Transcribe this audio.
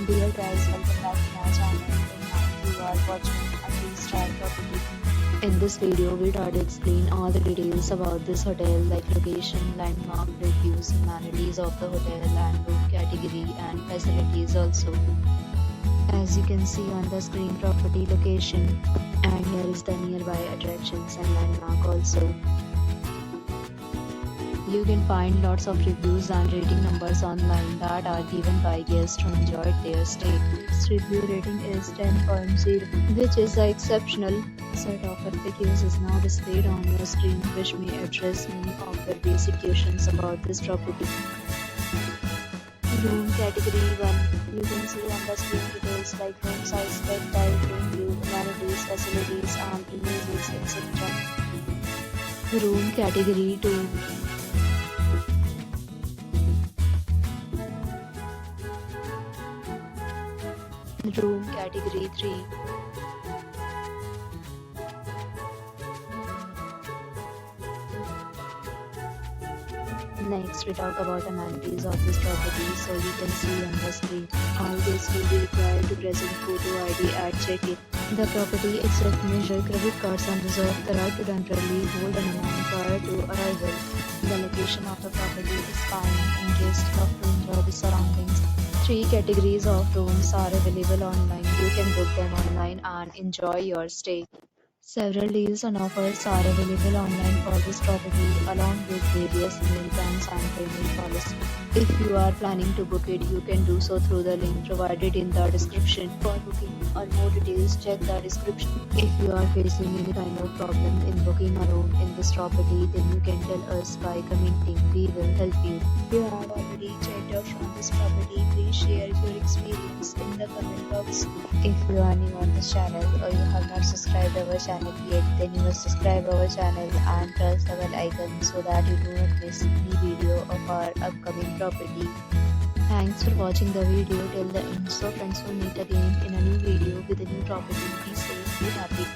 Dear guys, welcome back to my channel. And now you are watching a 3-star property. In this video, we try to explain all the details about this hotel like location, landmark, reviews, amenities of the hotel and room category and facilities also. As you can see on the screen, property location, and here is the nearby attractions and landmark also. You can find lots of reviews and rating numbers online that are given by guests who enjoyed their stay. Its review rating is 10.0, which is exceptional. Set of FAQs is now displayed on your screen, which may address many of your basic questions about this property. Room category 1. You can see on the screen details like room size, bed type, room view, amenities, facilities, and images, etc. Room category 2. Room category 3. Next, we talk about amenities of this property. So you can see on the screen, all guests will be required to present photo ID at check-in. The property accepts major credit cards and reserves the right to temporarily hold an amount prior to arrival. The location of the property is fine and guests love to enjoy the surroundings. 3 categories of rooms are available online. You can book them online and enjoy your stay. Several deals and offers are available online for this property along with various meal plans and payment policy. If you are planning to book it, you can do so through the link provided in the description. For booking or more details, check the description. If you are facing any kind of problem in booking a room in this property, then you can tell us by commenting. We will help you. If you have already checked out from this property, please share your experience in the comment box. If you are new on this channel or you have not subscribed our channel yet, then you must subscribe our channel and press the bell icon so that you do not miss any video of our upcoming property. Thanks for watching the video till the end. So friends, will meet again in a new video with a new property. Be safe, be happy.